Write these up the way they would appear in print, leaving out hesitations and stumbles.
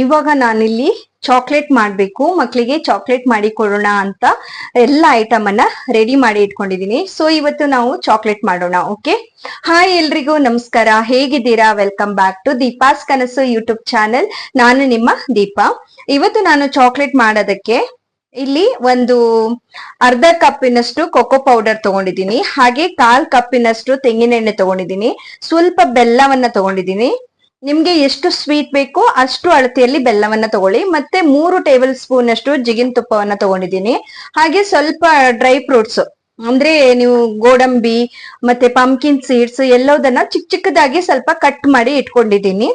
ಇವಾಗ ನಾನಿಲ್ಲಿ ಚಾಕ್ಲೇಟ್ ಮಾಡ್ಬೇಕು, ಮಕ್ಕಳಿಗೆ ಚಾಕ್ಲೇಟ್ ಮಾಡಿ ಕೊಡೋಣ ಅಂತ ಎಲ್ಲ ಐಟಮ್ ಅನ್ನ ರೆಡಿ ಮಾಡಿ ಇಟ್ಕೊಂಡಿದೀನಿ. ಸೊ ಇವತ್ತು ನಾವು ಚಾಕ್ಲೇಟ್ ಮಾಡೋಣ. ಓಕೆ, ಹಾಯ್ ಎಲ್ರಿಗೂ ನಮಸ್ಕಾರ, ಹೇಗಿದ್ದೀರಾ? ವೆಲ್ಕಮ್ ಬ್ಯಾಕ್ ಟು ದೀಪಾಸ್ ಕನಸು ಯೂಟ್ಯೂಬ್ ಚಾನೆಲ್. ನಾನು ನಿಮ್ಮ ದೀಪಾ. ಇವತ್ತು ನಾನು ಚಾಕ್ಲೇಟ್ ಮಾಡೋದಕ್ಕೆ ಇಲ್ಲಿ ಒಂದು ಅರ್ಧ ಕಪ್ಪಿನಷ್ಟು ಕೊಕೋ ಪೌಡರ್ ತಗೊಂಡಿದ್ದೀನಿ, ಹಾಗೆ 1/4 ಕಪ್ಪಿನಷ್ಟು ತೆಂಗಿನೆಣ್ಣೆ ತಗೊಂಡಿದ್ದೀನಿ, ಸ್ವಲ್ಪ ಬೆಲ್ಲವನ್ನ ತಗೊಂಡಿದ್ದೀನಿ. ನಿಮ್ಗೆ ಎಷ್ಟು ಸ್ವೀಟ್ ಬೇಕೋ ಅಷ್ಟು ಅಳತೆಯಲ್ಲಿ ಬೆಲ್ಲವನ್ನ ತಗೊಳ್ಳಿ. ಮತ್ತೆ 3 ಟೇಬಲ್ ಸ್ಪೂನ್ ಅಷ್ಟು ಜಿಗಿನ ತುಪ್ಪವನ್ನ ತಗೊಂಡಿದ್ದೀನಿ. ಹಾಗೆ ಸ್ವಲ್ಪ ಡ್ರೈ ಫ್ರೂಟ್ಸ್ ಅಂದ್ರೆ ನೀವು ಗೋಡಂಬಿ ಮತ್ತೆ ಪಂಪ್ಕಿನ್ ಸೀಡ್ಸ್ ಎಲ್ಲದನ್ನ ಚಿಕ್ಕ ಚಿಕ್ಕದಾಗಿ ಸ್ವಲ್ಪ ಕಟ್ ಮಾಡಿ ಇಟ್ಕೊಂಡಿದ್ದೀನಿ.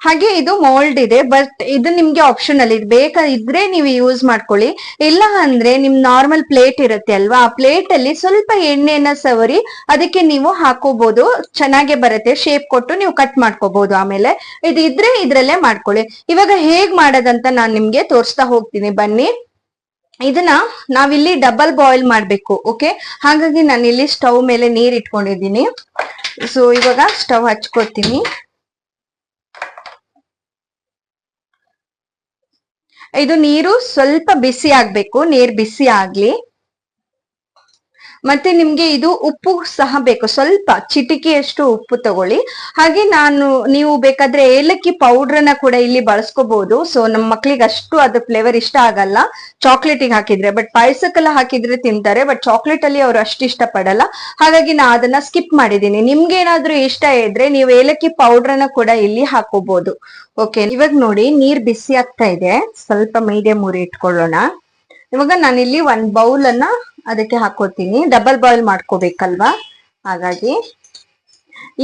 ಹಾಗೆ ಇದು ಮೋಲ್ಡ್ ಇದೆ, ಬಟ್ ಇದು ನಿಮ್ಗೆ ಆಪ್ಷನಲ್, ಇದು ಬೇಕಾದ್ರೆ ನೀವು ಯೂಸ್ ಮಾಡ್ಕೊಳ್ಳಿ. ಇಲ್ಲ ಅಂದ್ರೆ ನಿಮ್ ನಾರ್ಮಲ್ ಪ್ಲೇಟ್ ಇರುತ್ತೆ ಅಲ್ವಾ, ಆ ಪ್ಲೇಟ್ ಅಲ್ಲಿ ಸ್ವಲ್ಪ ಎಣ್ಣೆನ ಸವರಿ ಅದಕ್ಕೆ ನೀವು ಹಾಕೋಬಹುದು. ಚೆನ್ನಾಗೆ ಬರುತ್ತೆ, ಶೇಪ್ ಕೊಟ್ಟು ನೀವು ಕಟ್ ಮಾಡ್ಕೋಬಹುದು. ಆಮೇಲೆ ಇದು ಇದ್ರೆ ಇದ್ರಲ್ಲೇ ಮಾಡ್ಕೊಳ್ಳಿ. ಇವಾಗ ಹೇಗ್ ಮಾಡೋದಂತ ನಾನ್ ನಿಮ್ಗೆ ತೋರಿಸ್ತಾ ಹೋಗ್ತೀನಿ, ಬನ್ನಿ. ಇದನ್ನ ನಾವಿಲ್ಲಿ ಡಬಲ್ ಬಾಯ್ಲ್ ಮಾಡ್ಬೇಕು. ಓಕೆ, ಹಾಗಾಗಿ ನಾನಿಲ್ಲಿ ಸ್ಟವ್ ಮೇಲೆ ನೀರ್ ಇಟ್ಕೊಂಡಿದ್ದೀನಿ. ಸೊ ಇವಾಗ ಸ್ಟವ್ ಹಚ್ಕೋತೀನಿ. ಇದು ನೀರು ಸ್ವಲ್ಪ ಬಿಸಿ ಆಗ್ಬೇಕು, ನೀರ್ ಬಿಸಿ ಆಗ್ಲಿ. ಮತ್ತೆ ನಿಮ್ಗೆ ಇದು ಉಪ್ಪು ಸಹ ಬೇಕು, ಸ್ವಲ್ಪ ಚಿಟಿಕೆಯಷ್ಟು ಉಪ್ಪು ತಗೊಳ್ಳಿ. ಹಾಗೆ ನೀವು ಬೇಕಾದ್ರೆ ಏಲಕ್ಕಿ ಪೌಡ್ರನ್ನ ಕೂಡ ಇಲ್ಲಿ ಬಳಸ್ಕೋಬಹುದು. ಸೊ ನಮ್ಮ ಮಕ್ಳಿಗೆ ಅಷ್ಟು ಅದು ಫ್ಲೇವರ್ ಇಷ್ಟ ಆಗಲ್ಲ ಚಾಕ್ಲೇಟಿಗೆ ಹಾಕಿದ್ರೆ, ಬಟ್ ಪಾಯಸಕ್ಕೆಲ್ಲ ಹಾಕಿದ್ರೆ ತಿಂತಾರೆ, ಬಟ್ ಚಾಕ್ಲೇಟ್ ಅಲ್ಲಿ ಅವ್ರು ಅಷ್ಟು ಇಷ್ಟ ಪಡಲ್ಲ. ಹಾಗಾಗಿ ನಾ ಅದನ್ನ ಸ್ಕಿಪ್ ಮಾಡಿದೀನಿ. ನಿಮ್ಗೆ ಏನಾದ್ರೂ ಇಷ್ಟ ಇದ್ರೆ ನೀವು ಏಲಕ್ಕಿ ಪೌಡ್ರನ್ನ ಕೂಡ ಇಲ್ಲಿ ಹಾಕೋಬಹುದು. ಓಕೆ, ಇವಾಗ ನೋಡಿ ನೀರ್ ಬಿಸಿ ಆಗ್ತಾ ಇದೆ, ಸ್ವಲ್ಪ ಮೀಡಿಯಂ ಉರಿ ಇಟ್ಕೊಳ್ಳೋಣ. ಇವಾಗ ನಾನಿಲ್ಲಿ 1 ಬೌಲ್ ಅನ್ನ ಅದಕ್ಕೆ ಹಾಕೋತೀನಿ, ಡಬಲ್ ಬಾಯ್ಲ್ ಮಾಡ್ಕೋಬೇಕಲ್ವಾ, ಹಾಗಾಗಿ.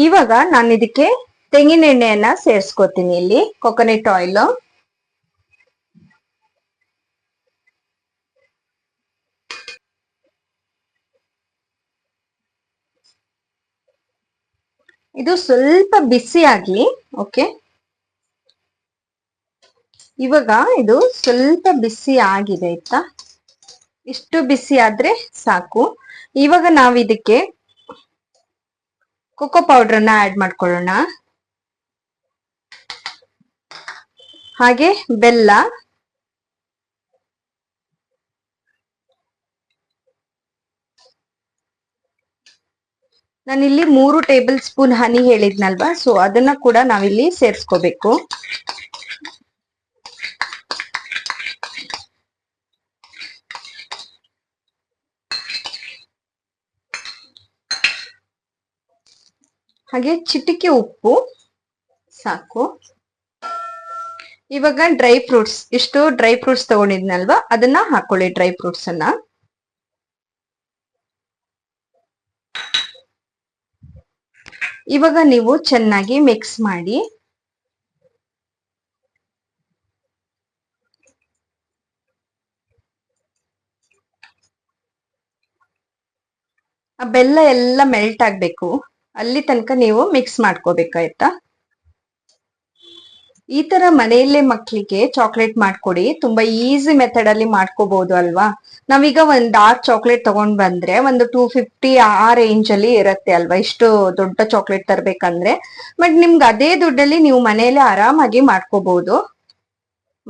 ಇವಾಗ ನಾನು ಇದಕ್ಕೆ ತೆಂಗಿನ ಎಣ್ಣೆಯನ್ನ ಸೇರಿಸ್ಕೋತೀನಿ, ಇಲ್ಲಿ ಕೊಕೊನಟ್ ಆಯಿಲ್. ಇದು ಸ್ವಲ್ಪ ಬಿಸಿ ಆಗ್ಲಿ. ಓಕೆ, ಇವಾಗ ಇದು ಸ್ವಲ್ಪ ಬಿಸಿ ಆಗಿದೆ ಆಯ್ತಾ, ಇಷ್ಟು ಬಿಸಿ ಆದ್ರೆ ಸಾಕು. ಇವಾಗ ನಾವ್ ಇದಕ್ಕೆ ಕೊಕೋ ಪೌಡರ್ನ ಆಡ್ ಮಾಡ್ಕೊಳ್ಳೋಣ, ಹಾಗೆ ಬೆಲ್ಲ, ನಾನಿಲ್ಲಿ 3 ಟೇಬಲ್ ಸ್ಪೂನ್ ಹನಿ ಹೇಳಿದ್ನಲ್ವಾ, ಸೊ ಅದನ್ನ ಕೂಡ ನಾವಿಲ್ಲಿ ಸೇರಿಸ್ಕೋಬೇಕು. ಹಾಗೆ ಚಿಟಿಕೆ ಉಪ್ಪು ಸಾಕು. ಇವಾಗ ಡ್ರೈ ಫ್ರೂಟ್ಸ್, ಇಷ್ಟು ಡ್ರೈ ಫ್ರೂಟ್ಸ್ ತಗೊಂಡಿದ್ನಲ್ವಾ ಅದನ್ನ ಹಾಕೊಳ್ಳಿ, ಡ್ರೈ ಫ್ರೂಟ್ಸ್ ಅನ್ನ. ಇವಾಗ ನೀವು ಚೆನ್ನಾಗಿ ಮಿಕ್ಸ್ ಮಾಡಿ. ಆ ಬೆಲ್ಲ ಎಲ್ಲ ಮೆಲ್ಟ್ ಆಗ್ಬೇಕು, ಅಲ್ಲಿ ತನಕ ನೀವು ಮಿಕ್ಸ್ ಮಾಡ್ಕೋಬೇಕಾಯ್ತಾ. ಈ ತರ ಮನೆಯಲ್ಲೇ ಮಕ್ಕಳಿಗೆ ಚಾಕ್ಲೇಟ್ ಮಾಡ್ಕೊಡಿ, ತುಂಬಾ ಈಸಿ ಮೆಥಡ್ ಅಲ್ಲಿ ಮಾಡ್ಕೋಬಹುದು ಅಲ್ವಾ. ನಾವೀಗ ಒಂದ್ ಡಾರ್ಕ್ ಚಾಕ್ಲೇಟ್ ತಗೊಂಡ್ ಬಂದ್ರೆ ಒಂದು 250 ಆ ರೇಂಜ್ ಅಲ್ಲಿ ಇರತ್ತೆ ಅಲ್ವಾ, ಇಷ್ಟು ದೊಡ್ಡ ಚಾಕ್ಲೇಟ್ ತರ್ಬೇಕಂದ್ರೆ. ಬಟ್ ನಿಮ್ಗೆ ಅದೇ ದುಡ್ಡಲ್ಲಿ ನೀವು ಮನೆಯಲ್ಲೇ ಆರಾಮಾಗಿ ಮಾಡ್ಕೋಬಹುದು.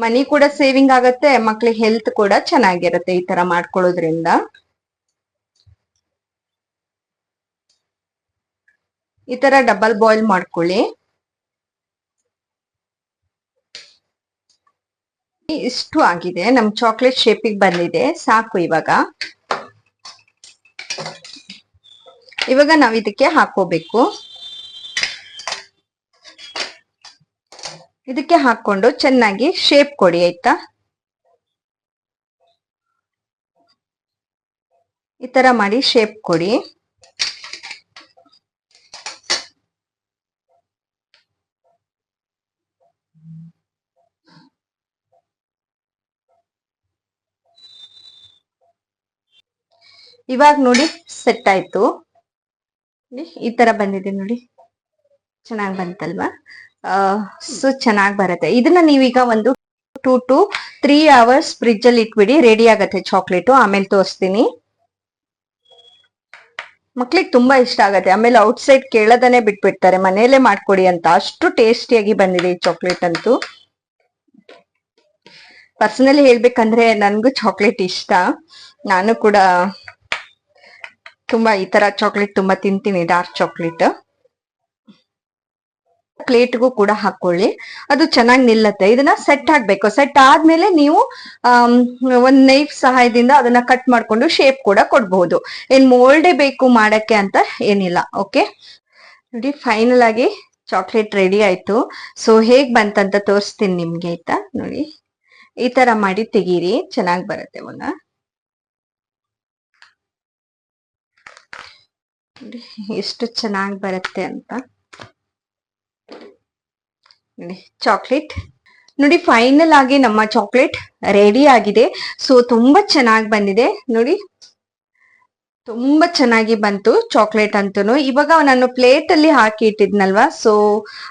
ಮನಿ ಕೂಡ ಸೇವಿಂಗ್ ಆಗತ್ತೆ, ಮಕ್ಳಿಗೆ ಹೆಲ್ತ್ ಕೂಡ ಚೆನ್ನಾಗಿರುತ್ತೆ ಈ ತರ ಮಾಡ್ಕೊಳ್ಳೋದ್ರಿಂದ. ಈ ತರ ಡಬಲ್ ಬಾಯ್ಲ್ ಮಾಡ್ಕೊಳ್ಳಿ. ಇಷ್ಟು ಆಗಿದೆ, ನಮ್ ಚಾಕ್ಲೇಟ್ ಶೇಪಿಗೆ ಬಂದಿದೆ, ಸಾಕು. ಇವಾಗ ನಾವ್ ಇದಕ್ಕೆ ಹಾಕೋಬೇಕು. ಇದಕ್ಕೆ ಹಾಕೊಂಡು ಚೆನ್ನಾಗಿ ಶೇಪ್ ಕೊಡಿ ಆಯ್ತಾ. ಈ ತರ ಮಾಡಿ ಶೇಪ್ ಕೊಡಿ. ಇವಾಗ ನೋಡಿ ಸೆಟ್ ಆಯ್ತು, ಈ ತರ ಬಂದಿದೆ ನೋಡಿ, ಚೆನ್ನಾಗ್ ಬಂತಲ್ವಾ. ಸೊ ಚೆನ್ನಾಗ್ ಬರುತ್ತೆ. ಇದನ್ನ ನೀವೀಗ ಒಂದು 2 to 3 hours ಫ್ರಿಜ್ ಅಲ್ಲಿ ಇಟ್ಬಿಡಿ, ರೆಡಿ ಆಗತ್ತೆ ಚಾಕ್ಲೇಟು. ಆಮೇಲೆ ತೋರಿಸ್ತೀನಿ. ಮಕ್ಳಿಗೆ ತುಂಬಾ ಇಷ್ಟ ಆಗತ್ತೆ, ಆಮೇಲೆ ಔಟ್ಸೈಡ್ ಕೇಳೋದನ್ನೇ ಬಿಟ್ಬಿಡ್ತಾರೆ. ಮನೆಯಲ್ಲೇ ಮಾಡ್ಕೊಡಿ ಅಂತ, ಅಷ್ಟು ಟೇಸ್ಟಿಯಾಗಿ ಬಂದಿದೆ ಈ ಚಾಕ್ಲೇಟ್ ಅಂತೂ. ಪರ್ಸನಲಿ ಹೇಳ್ಬೇಕಂದ್ರೆ ನನ್ಗೂ ಚಾಕ್ಲೇಟ್ ಇಷ್ಟ. ನಾನು ಕೂಡ ತುಂಬಾ ಈ ತರ ಚಾಕ್ಲೇಟ್ ತುಂಬಾ ತಿಂತೀನಿ, ಡಾರ್ಕ್ ಚಾಕ್ಲೇಟ್. ಪ್ಲೇಟ್ಗೂ ಕೂಡ ಹಾಕೊಳ್ಳಿ, ಅದು ಚೆನ್ನಾಗಿ ನಿಲ್ಲತ್ತೆ. ಇದನ್ನ ಸೆಟ್ ಆಗ್ಬೇಕು. ಸೆಟ್ ಆದ್ಮೇಲೆ ನೀವು ಒಂದ್ ನೈಫ್ ಸಹಾಯದಿಂದ ಅದನ್ನ ಕಟ್ ಮಾಡ್ಕೊಂಡು ಶೇಪ್ ಕೂಡ ಕೊಡ್ಬಹುದು. ಏನ್ ಮೋಲ್ಡೇ ಬೇಕು ಮಾಡಕ್ಕೆ ಅಂತ ಏನಿಲ್ಲ. ಓಕೆ ನೋಡಿ, ಫೈನಲ್ ಆಗಿ ಚಾಕ್ಲೇಟ್ ರೆಡಿ ಆಯ್ತು. ಸೊ ಹೇಗ್ ಬಂತಂತ ತೋರಿಸ್ತೀನಿ ನಿಮ್ಗೆ, ಆಯ್ತಾ? ನೋಡಿ, ಈ ತರ ಮಾಡಿ ತೆಗೀರಿ, ಚೆನ್ನಾಗಿ ಬರುತ್ತೆ. ನೋಡಿ ಎಷ್ಟು ಚೆನ್ನಾಗಿ ಬರುತ್ತೆ ಅಂತ. ನೋಡಿ ಚಾಕ್ಲೇಟ್ ನೋಡಿ, ಫೈನಲ್ ಆಗಿ ನಮ್ಮ ಚಾಕ್ಲೇಟ್ ರೆಡಿ ಆಗಿದೆ. ಸೊ ತುಂಬಾ ಚೆನ್ನಾಗಿ ಬಂದಿದೆ ನೋಡಿ, ತುಂಬಾ ಚೆನ್ನಾಗಿ ಬಂತು ಚಾಕ್ಲೇಟ್ ಅಂತೂ. ಇವಾಗ ನಾನು ಪ್ಲೇಟ್ ಅಲ್ಲಿ ಹಾಕಿ ಇಟ್ಟಿದ್ನಲ್ವಾ, ಸೊ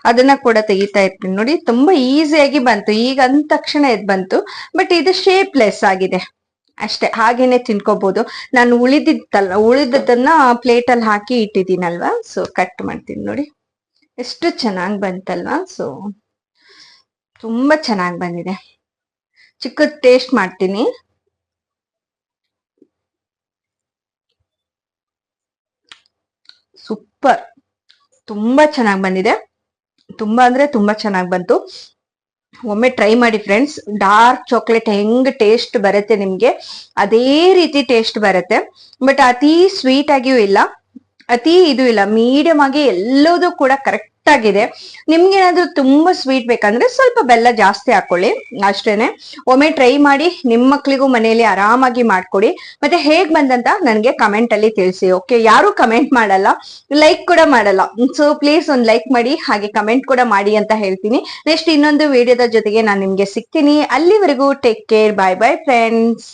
ಅದನ್ನ ಕೂಡ ತೆಗಿತಾ ಇರ್ತೀನಿ. ನೋಡಿ, ತುಂಬಾ ಈಸಿಯಾಗಿ ಬಂತು. ಈಗ ಅಂದ ತಕ್ಷಣ ಎದ್ ಬಂತು, ಬಟ್ ಇದು ಶೇಪ್ಲೆಸ್ ಆಗಿದೆ ಅಷ್ಟೇ, ಹಾಗೇನೆ ತಿನ್ಕೋಬಹುದು. ನಾನು ಉಳಿದದನ್ನ ಪ್ಲೇಟ್ ಅಲ್ಲಿ ಹಾಕಿ ಇಟ್ಟಿದ್ದೀನಲ್ವಾ, ಸೊ ಕಟ್ ಮಾಡ್ತೀನಿ. ನೋಡಿ ಎಷ್ಟು ಚೆನ್ನಾಗಿ ಬಂತಲ್ವಾ. ಸೊ ತುಂಬಾ ಚೆನ್ನಾಗಿ ಬಂದಿದೆ. ಚಿಕ್ಕದ್ ಟೇಸ್ಟ್ ಮಾಡ್ತೀನಿ. ಸೂಪರ್, ತುಂಬಾ ಚೆನ್ನಾಗಿ ಬಂದಿದೆ. ತುಂಬಾ ಅಂದ್ರೆ ತುಂಬಾ ಚೆನ್ನಾಗಿ ಬಂತು. ಒಮ್ಮೆ ಟ್ರೈ ಮಾಡಿ ಫ್ರೆಂಡ್ಸ್. ಡಾರ್ಕ್ ಚಾಕ್ಲೇಟ್ ಹೆಂಗ್ ಟೇಸ್ಟ್ ಬರುತ್ತೆ ನಿಮ್ಗೆ, ಅದೇ ರೀತಿ ಟೇಸ್ಟ್ ಬರುತ್ತೆ. ಬಟ್ ಅತಿ ಸ್ವೀಟ್ ಆಗಿಯೂ ಇಲ್ಲ, ಅತಿ ಇದು ಇಲ್ಲ, ಮೀಡಿಯಂ ಆಗಿ ಎಲ್ಲದೂ ಕೂಡ ಕರೆಕ್ಟ್ ಆಗಿದೆ. ನಿಮ್ಗೆ ಏನಾದ್ರು ತುಂಬಾ ಸ್ವೀಟ್ ಬೇಕಂದ್ರೆ ಸ್ವಲ್ಪ ಬೆಲ್ಲ ಜಾಸ್ತಿ ಹಾಕೊಳ್ಳಿ, ಅಷ್ಟೇನೆ. ಒಮ್ಮೆ ಟ್ರೈ ಮಾಡಿ, ನಿಮ್ ಮಕ್ಳಿಗೂ ಮನೆಯಲ್ಲಿ ಆರಾಮಾಗಿ ಮಾಡ್ಕೊಡಿ. ಮತ್ತೆ ಹೇಗ್ ಬಂದಂತ ನನ್ಗೆ ಕಮೆಂಟ್ ಅಲ್ಲಿ ತಿಳಿಸಿ. ಓಕೆ, ಯಾರು ಕಮೆಂಟ್ ಮಾಡಲ್ಲ, ಲೈಕ್ ಕೂಡ ಮಾಡಲ್ಲ. ಸೊ ಪ್ಲೀಸ್ ಒಂದ್ ಲೈಕ್ ಮಾಡಿ, ಹಾಗೆ ಕಮೆಂಟ್ ಕೂಡ ಮಾಡಿ ಅಂತ ಹೇಳ್ತೀನಿ. ನೆಕ್ಸ್ಟ್ ಇನ್ನೊಂದು ವಿಡಿಯೋದ ಜೊತೆಗೆ ನಾನು ನಿಮ್ಗೆ ಸಿಗ್ತೀನಿ. ಅಲ್ಲಿವರೆಗೂ ಟೇಕ್ ಕೇರ್, ಬಾಯ್ ಬಾಯ್ ಫ್ರೆಂಡ್ಸ್.